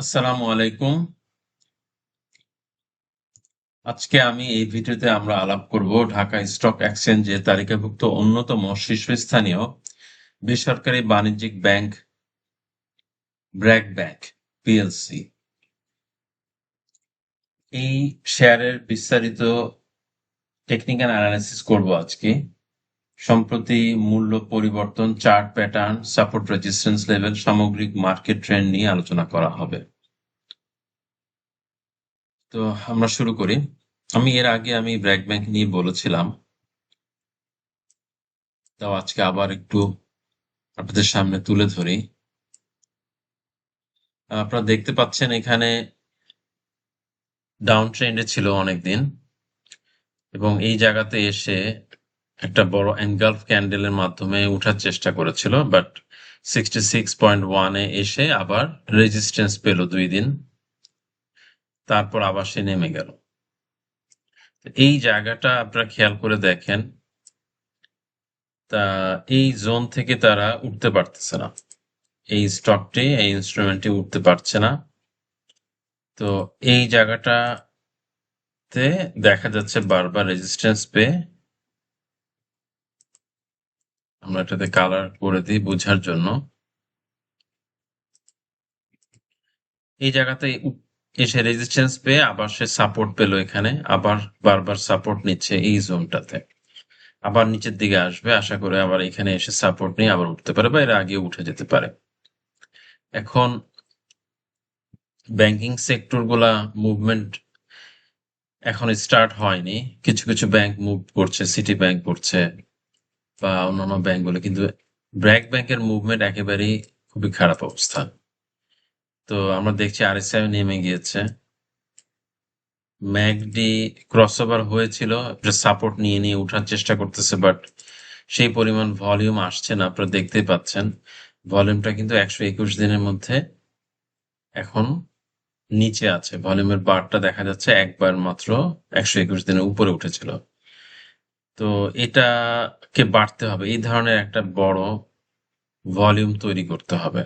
আসসালামু আলাইকুম। আজকে আমি এই ভিডিওতে আমরা আলাপ করব ঢাকা স্টক এক্সচেঞ্জে তালিকাভুক্ত অন্যতম শীর্ষস্থানীয় বেসরকারি বাণিজ্যিক ব্যাংক ব্র্যাক ব্যাংক পিএলসি। এই শেয়ারের বিস্তারিত টেকনিক্যাল অ্যানালাইসিস করব আজকে। সম্প্রতি মূল্য পরিবর্তন, chart pattern, support resistance level, সামগ্রিক মার্কেট ট্রেন্ড নিয়ে আলোচনা করা হবে। তো আমরা শুরু করি। এর আগে আমি ব্র্যাক ব্যাংক নিয়ে বলেছিলাম, তাও আজকে আবার একটু আপনাদের সামনে তুলে ধরি। আপনারা দেখতে পাচ্ছেন এখানে ডাউন ট্রেন্ডে ছিল অনেকদিন, এবং এই জায়গাতে এসে একটা বড় এনগালফ ক্যান্ডেলের মাধ্যমে উঠার চেষ্টা করেছিল, বাট 66.1-এ এসে আবার রেজিস্ট্যান্স পেল 2 দিন, তারপর আবার সে নেমে গেল। এই জায়গাটা আপনারা খেয়াল করে দেখেন, তা এই জোন থেকে তারা উঠতে পারতেছে না, এই স্টকটি, এই ইনস্ট্রুমেন্টটি উঠতে পারছে না। তো এই জায়গাটাতে দেখা যাচ্ছে বারবার রেজিস্ট্যান্স পেয়ে, আমরা এটাতে কালার করে দিই বোঝার জন্য। এই জায়গাতে এসে রেজিস্ট্যান্স পেয়ে আবার সে সাপোর্ট পেল, এখানে আবার বারবার সাপোর্ট নিচ্ছে এই জোনটাতে, আবার নিচের দিকে আসবে, আশা করে আবার এখানে এসে সাপোর্ট নিয়ে আবার উঠতে পারে বা এর আগে উঠে যেতে পারে। এখন ব্যাংকিং সেক্টর গুলা মুভমেন্ট এখন স্টার্ট হয়নি, কিছু কিছু ব্যাংক মুভ করছে, সিটি ব্যাংক করছে বা অন্যান্য ব্যাংকগুলো, কিন্তু ব্র্যাক ব্যাংকের মুভমেন্ট একেবারেই খুবই খারাপ অবস্থা। তো আমরা দেখছি আরএসআই নেমে গিয়েছে, ম্যাকডি ক্রসওভার হয়েছিল, সাপোর্ট নিয়ে নিয়ে উঠার চেষ্টা করতেছে, বাট সেই পরিমাণ ভলিউম আসছে না। আপনারা দেখতেই পাচ্ছেন ভলিউমটা কিন্তু 121 দিনের মধ্যে এখন নিচে আছে, ভলিউমের বারটা দেখা যাচ্ছে একবার মাত্র 121 দিনের উপরে উঠেছিল। তো এটাকে বাড়তে হবে, এই ধরনের একটা বড় ভলিউম তৈরি করতে হবে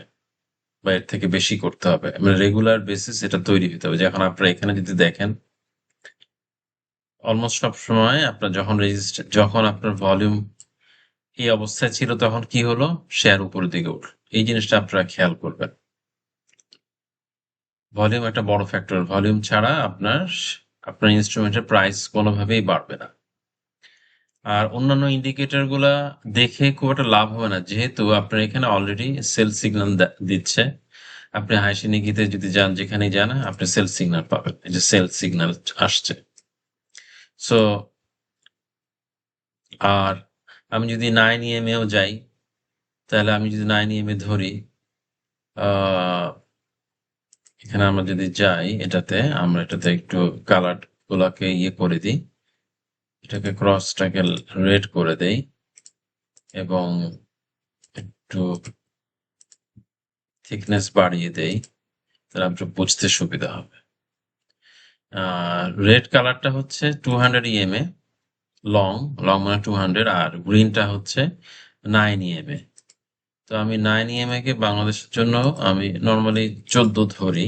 বা এর থেকে বেশি করতে হবে, মানে রেগুলার বেসিস এটা তৈরি হতে হবে। যখন আপনারা এখানে যদি দেখেন, অলমোস্ট সব সময় আপনার যখন আপনার ভলিউম এই অবস্থায় ছিল, তখন কি হলো, শেয়ার উপরের দিকে উঠল। এই জিনিসটা আপনারা খেয়াল করবেন। ভলিউম একটা বড় ফ্যাক্টর, ভলিউম ছাড়া আপনার ইনস্ট্রুমেন্টের প্রাইস কোনোভাবেই বাড়বে না। আর অন্যান্য ইন্ডিকেটর গুলা দেখে খুব একটা লাভ হবে না, যেহেতু আপনার এখানে অলরেডি সেল সিগন্যাল দিচ্ছে। আপনি হাসি নিকিতে যদি যান, যেখানে যান, আপনি সেল সিগন্যাল পাবেন, এই যে সেল সিগন্যাল আসছে। সো আর আমি যদি 9 EM-এও যাই, তাহলে আমি যদি 9 EM-এ ধরি, আহ এখানে আমরা যদি যাই, আমরা এটাতে একটু কালার গুলাকে করে দিই, এটাকে ক্রসটাকে রেড করে দেই এবং একটু থিকনেস বাড়িয়ে দেই, তাহলে আপনার বুঝতে সুবিধা হবে। রেড কালারটা হচ্ছে 200 EM-এ, লং, লং মানে 200, আর গ্রিনটা হচ্ছে 9 EM-এ। তো আমি 9 EM-এ কে বাংলাদেশের জন্য আমি নর্মালি 14 ধরি,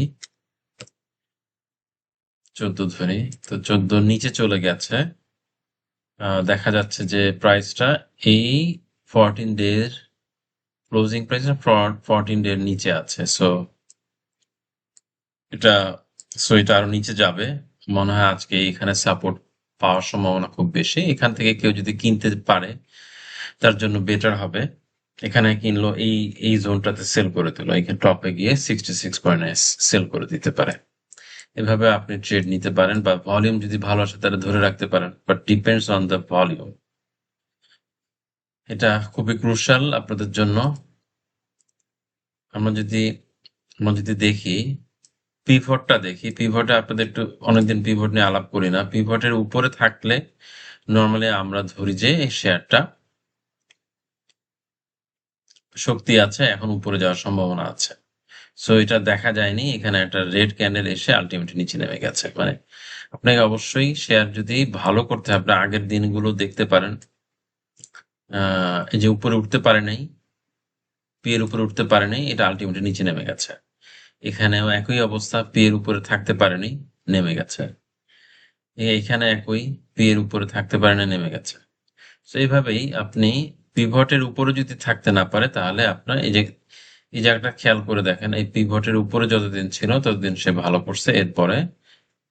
14 ধরি। তো 14 নিচে চলে গেছে, দেখা যাচ্ছে যে প্রাইসটা এই 14 ডের ক্লোজিং প্রাইস 14 ডের নিচে আছে। এটা এটা আরো নিচে যাবে, মনে হয় আজকে এখানে সাপোর্ট পাওয়ার সম্ভাবনা খুব বেশি। এখান থেকে কেউ যদি কিনতে পারে, তার জন্য বেটার হবে। এখানে কিনলো, এই জোনটাতে সেল করে দিল, এখানে টপে গিয়ে 66 পয়েন্ট সেল করে দিতে পারে। এভাবে আপনি ট্রেড নিতে পারেন, বা ভলিউম যদি ভালো আসে তাহলে ধরে রাখতে পারেন, but depends on the volume. এটা খুবই ক্রুশাল আপনাদের জন্য। আমরা যদি আমরা যদি দেখি, পিভটে আপনাদের একটু, অনেকদিন পিভট নিয়ে আলাপ করি না। পিভটের উপরে থাকলে নর্মালি আমরা ধরি যে এই শেয়ারটা শক্তি আছে, এখন উপরে যাওয়ার সম্ভাবনা আছে। এটা দেখা যায়নি, এখানে একটা রেড ক্যান্ডেল এসে আলটিমেটলি নিচে নেমে গেছে। মানে আপনাকে অবশ্যই শেয়ার যদি ভালো করতে হয়, আপনি আগের দিনগুলো দেখতে পারেন। এই যে উপরে উঠতে পারে নাই, পি এর উপরে উঠতে পারে নাই, এটা আলটিমেটলি নিচে নেমে গেছে। এখানেও একই অবস্থা, পি এর উপরে থাকতে পারেনি, নেমে গেছে। এখানে একই, পি এর উপরে থাকতে পারেনি, নেমে গেছে। তো এইভাবেই আপনি পিভটের উপরে যদি থাকতে না পারে তাহলে আপনার এই জায়গাটা খেয়াল করে দেখেন, এই পিভটের উপরে যতদিন ছিল ততদিন সে ভালো করছে, এরপরে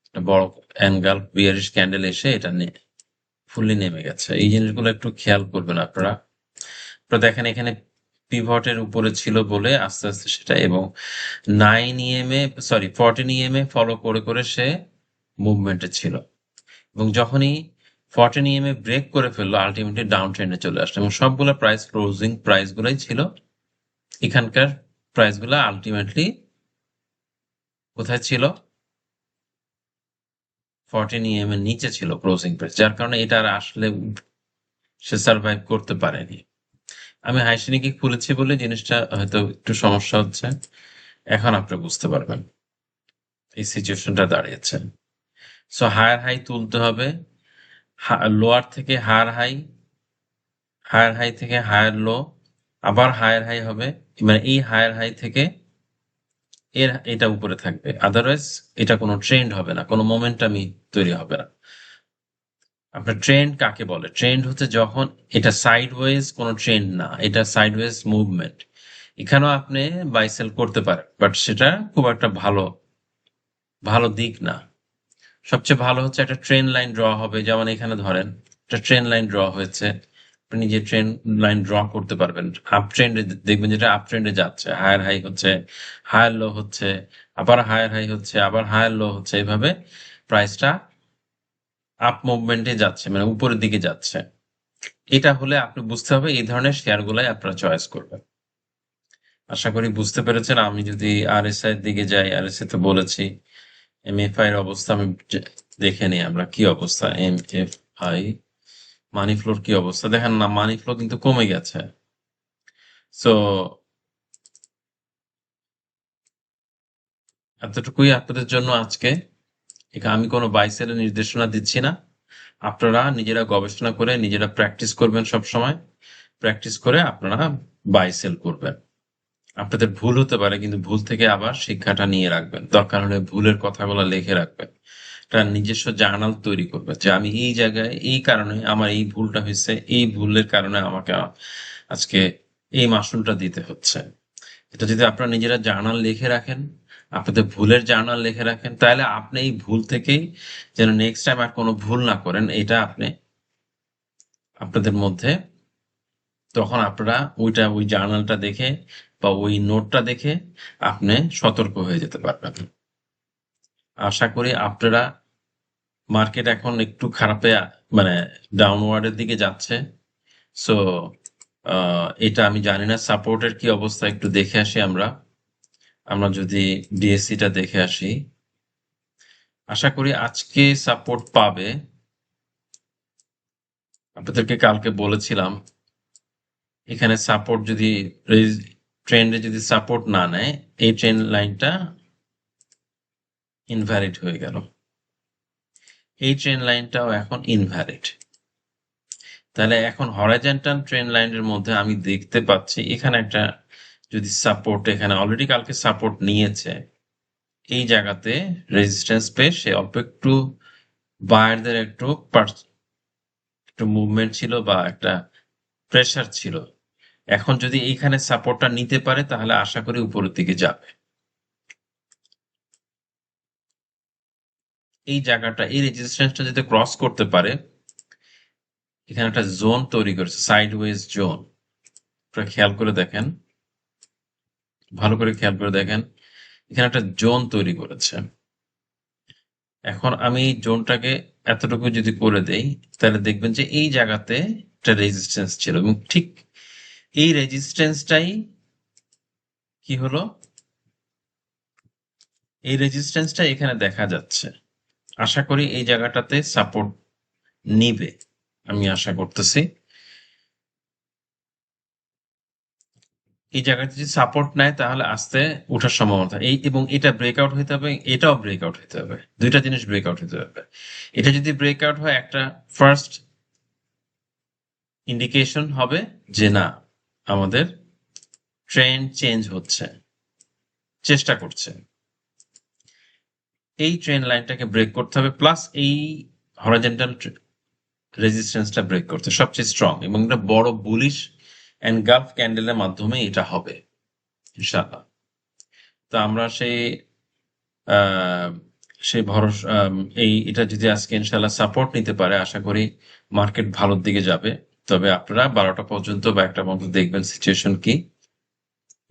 একটা বড় অ্যাঙ্গেল বিয়ারিশ ক্যান্ডেল এসে এটা ফুললি নেমে গেছে। এই জিনিসগুলো একটু খেয়াল করবেন আপনারা। আপনারা দেখেন এখানে পিভটের উপরে ছিল বলে আস্তে আস্তে সেটা, এবং 14 ইএমএ ফলো করে করে সে মুভমেন্টে ছিল, এবং যখনই 14 ইএমএ ব্রেক করে ফেললো আলটিমেটলি ডাউন ট্রেন্ডে চলে আসলো, এবং সবগুলো প্রাইস ক্লোজিং প্রাইস গুলাই ছিল এখানকার প্রাইস গুলা আলটিমেটলি কোথায় ছিল, 14 ইএমএ নিচে ছিল ক্লোজিং প্রাইস, যার কারণে এটা আর আসলে সে সার্ভাইভ করতে পারেনি। আমি হাইসেনিকে খুলেছি বলে জিনিসটা হয়তো একটু সমস্যা হচ্ছে, এখন আপনি বুঝতে পারবেন এই সিচুয়েশনটা দাঁড়িয়েছে। সো হায়ার হাই তুলতে হবে, লোয়ার থেকে হায়ার হাই, হায়ার হাই থেকে হায়ার লো, আবার হায়ার হাই হবে, মানে এই হায়ার হাই থেকে এটা উপরে থাকবে, আদারওয়াইজ এটা কোনো ট্রেন্ড হবে না, কোনো মোমেন্টামই তৈরি হবে না। আপনার ট্রেন্ড কাকে বলে? ট্রেন্ড হচ্ছে যখন এটা সাইডওয়েজ কোনো ট্রেন্ড না, এটা সাইডওয়েজ মুভমেন্ট। এখানেও আপনি বাই সেল করতে পারেন, বাট সেটা খুব একটা ভালো ভালো দিক না। সবচেয়ে ভালো হচ্ছে একটা ট্রেন লাইন ড্র হবে, যেমন এখানে ধরেন একটা ট্রেন লাইন ড্র হয়েছে, আপনি নিজে ট্রেন লাইন ড্র করতে পারবেন। আপ ট্রেন্ডে দেখবেন যেটা আপ ট্রেন্ডে যাচ্ছে, হায়ার হাই হচ্ছে, হায়ার লো হচ্ছে, আবার হায়ার হাই হচ্ছে, আবার হায়ার লো হচ্ছে, এইভাবে প্রাইসটা আপ মুভমেন্টে যাচ্ছে, মানে উপরের দিকে যাচ্ছে। এটা হলে আপনি বুঝতে হবে এই ধরনের শেয়ারগুলাই আপনারা চয়েস করবেন। আশা করি বুঝতে পেরেছেন। আমি যদি আরএসআই এর দিকে যাই, আরএসআই তো বলেছি, এমএফআই এর অবস্থা আমি দেখে নিই আমরা কি অবস্থা। এমএফআই মানি ফ্লোর কি অবস্থা দেখেন না, মানি ফ্লো কিন্তু কমে গেছে। সো এতটুকুই আপনাদের জন্য আজকে। এখানে আমি কোনো বাই সেলের নির্দেশনা দিচ্ছি না, আপনারা নিজেরা গবেষণা করে নিজেরা প্র্যাকটিস করবেন, সব সময় প্র্যাকটিস করে আপনারা বাই সেল করবেন। আপনাদের ভুল হতে পারে, কিন্তু ভুল থেকে আবার শিক্ষাটা নিয়ে রাখবেন, দরকার হলে ভুলের কথাগুলো লিখে রাখবেন, একটা নিজস্ব জার্নাল তৈরি করবেন যে আমি এই জায়গায় এই কারণে আমার এই ভুলটা হয়েছে, এই ভুলের কারণে আমাকে আজকে এই মাসুলটা দিতে হচ্ছে। এটা যদি আপনারা নিজেরা জার্নাল লিখে রাখেন, আপনাদের ভুলের জার্নাল লিখে রাখেন, তাহলে আপনি এই ভুল থেকেই যেন নেক্সট টাইম আর কোনো ভুল না করেন, এটা আপনি আপনাদের মধ্যে, তখন আপনারা ওই জার্নালটা দেখে বা ওই নোটটা দেখে আপনি সতর্ক হয়ে যেতে পারবেন। আশা করি আপনারা, মার্কেট এখন একটু খারাপে, মানে ডাউনওয়ার্ডের দিকে যাচ্ছে। সো এটা আমি জানি না সাপোর্টের কি অবস্থা, একটু দেখে আসি আমরা। আমরা যদি ডিএসসিটা দেখে আসি, আশা করি আজকে সাপোর্ট পাবে। আপনাদেরকে কালকে বলেছিলাম এখানে সাপোর্ট যদি ট্রেন্ডে যদি সাপোর্ট না নেয়, এই ট্রেন্ড লাইনটা ইনভ্যালিড হয়ে গেল, এই ট্রেন্ড লাইনটাও এখন ইনভ্যালিড। তাহলে এখন হরাইজন্টাল ট্রেন্ড লাইনের মধ্যে আমি দেখতে পাচ্ছি এখানে একটা যদি সাপোর্ট, এখানে অলরেডি কালকে সাপোর্ট নিয়েছে, এই জায়গাতে রেজিস্ট্যান্স পেয়ে সে অল্প একটু বায়ারদের একটু মুভমেন্ট ছিল বা একটা প্রেসার ছিল। এখন যদি এইখানে সাপোর্টটা নিতে পারে তাহলে আশা করি উপরের দিকে যাবে। এই জায়গাটা, এই রেজিস্ট্যান্সটা যদি ক্রস করতে পারে, এখানে একটা জোন তৈরি করেছে, সাইডওয়েজ জোন। আপনারা খেয়াল করে দেখেন, ভালো করে খেয়াল করে দেখেন, এখানে একটা জোন তৈরি করেছে। এখন আমি জোনটাকে এতটুকু যদি করে দেই, তাহলে দেখবেন যে এই জায়গাতে একটা রেজিস্ট্যান্স ছিল, এবং ঠিক এই রেজিস্ট্যান্সটাই কি হলো, এই রেজিস্ট্যান্সটা এখানে দেখা যাচ্ছে। আশা করি এই জায়গাটাতে সাপোর্ট নিবে, আমি আশা করতেছি। এই জায়গাতে যদি সাপোর্ট নেয় তাহলে আস্তে ওঠার সম্ভাবনা, এই এবং এটা ব্রেকআউট হইতে হবে, এটাও ব্রেকআউট হইতে হবে, দুইটা জিনিস ব্রেকআউট হইতে হবে। এটা যদি ব্রেকআউট হয়, একটা ফার্স্ট ইন্ডিকেশন হবে যে না, আমাদের ট্রেন্ড চেঞ্জ হচ্ছে। চেষ্টা করছে। এই ট্রেন্ড লাইনটাকে ব্রেক করতে হবে, প্লাস এই হরাইজন্টাল রেজিস্ট্যান্সটা ব্রেক করতে সবচেয়ে স্ট্রং, এবং একটা বড় বুলিশ এনগালফ ক্যান্ডেলের মাধ্যমে এটা হবে ইনশাআল্লাহ। তো আমরা আহ, সেই ভরসা এটা যদি আজকে ইনশাআল্লাহ সাপোর্ট নিতে পারে, আশা করি মার্কেট ভালোর দিকে যাবে। তবে আপনারা 12টা পর্যন্ত বা 1টা পর্যন্ত দেখবেন সিচুয়েশন কি।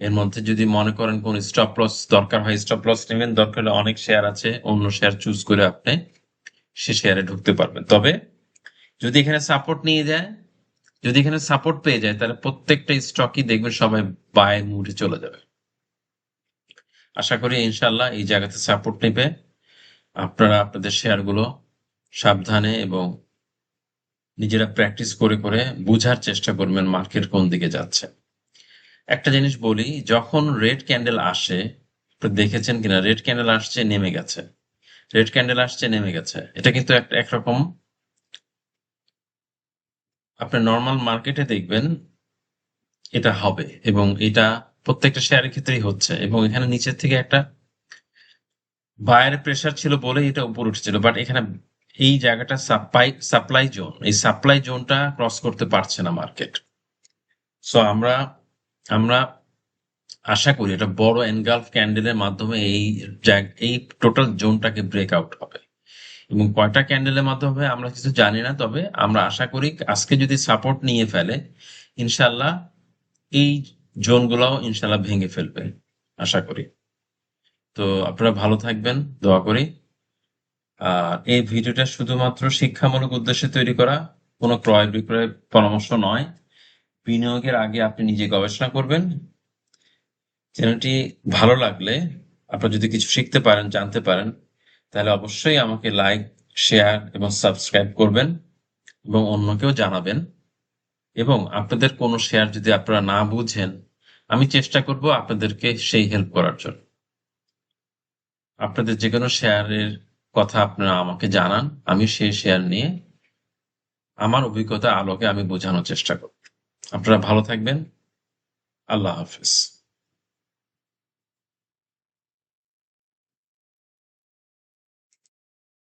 এর মধ্যে যদি মনে করেন কোন স্টপ লস দরকার হয়, স্টপ লস নেবেন। দরকার হলে অনেক শেয়ার আছে, অন্য শেয়ার চুজ করে আপনি সে শেয়ারে ঢুকতে পারবেন। তবে যদি এখানে সাপোর্ট নিয়ে যায়, যদি এখানে সাপোর্ট পেয়ে যায়, তাহলে প্রত্যেকটা স্টকই দেখবেন সবাই বায়ের মুডে চলে যাবে। আশা করি ইনশাল্লাহ এই জায়গাতে সাপোর্ট নেবে। আপনারা আপনাদের শেয়ারগুলো সাবধানে এবং নিজেরা প্র্যাকটিস করে করে বুঝার চেষ্টা করবেন মার্কেট কোন দিকে যাচ্ছে। একটা জিনিস বলি, যখন রেড ক্যান্ডেল আসে, আপনি দেখেছেন কিনা, রেড ক্যান্ডেল আসছে নেমে গেছে, রেড ক্যান্ডেল আসছে নেমে গেছে, এটা কিন্তু একটা একরকম আপনি নর্মাল মার্কেটে দেখবেন এটা হবে, এবং এটা প্রত্যেকটা শেয়ারের ক্ষেত্রেই হচ্ছে। এবং এখানে নিচের থেকে একটা বায়ার প্রেসার ছিল বলে এটা উপর উঠেছিল, বাট এখানে এই জায়গাটা সাপ্লাই জোন, এই সাপ্লাই জোনটা ক্রস করতে পারছে না মার্কেট। সো আমরা আমরা আশা করি এটা বড় এনগালফ ক্যান্ডেলের মাধ্যমে এই টোটাল জোনটাকে ব্রেক আউট হবে। এবং কয়টা ক্যান্ডেলের মাধ্যমে আমরা কিছু জানি না, তবে আমরা আশা করি আজকে যদি সাপোর্ট নিয়ে ফেলে, ইনশাল্লাহ এই জোনগুলোও ইনশাল্লাহ ভেঙে ফেলবে আশা করি। তো আপনারা ভালো থাকবেন, দোয়া করি। আর এই ভিডিওটা শুধুমাত্র শিক্ষামূলক উদ্দেশ্যে তৈরি করা, কোনো ক্রয় বিক্রয় পরামর্শ নয়। বিনিয়োগের আগে আপনি নিজে গবেষণা করবেন। চ্যানেলটি ভালো লাগলে, আপনারা যদি কিছু শিখতে পারেন, জানতে পারেন, তাহলে অবশ্যই আমাকে লাইক, শেয়ার এবং সাবস্ক্রাইব করবেন এবং অন্যকেও জানাবেন। এবং আপনাদের কোনো শেয়ার যদি আপনারা না বুঝেন, আমি চেষ্টা করব আপনাদেরকে সেই হেল্প করার জন্য। আপনাদের যে কোনো শেয়ারের কথা আপনারা আমাকে জানান, আমি সেই শেয়ার নিয়ে আমার অভিজ্ঞতা আলোকে আমি বোঝানোর চেষ্টা করব। আপনারা ভালো থাকবেন। আল্লাহ হাফেজ।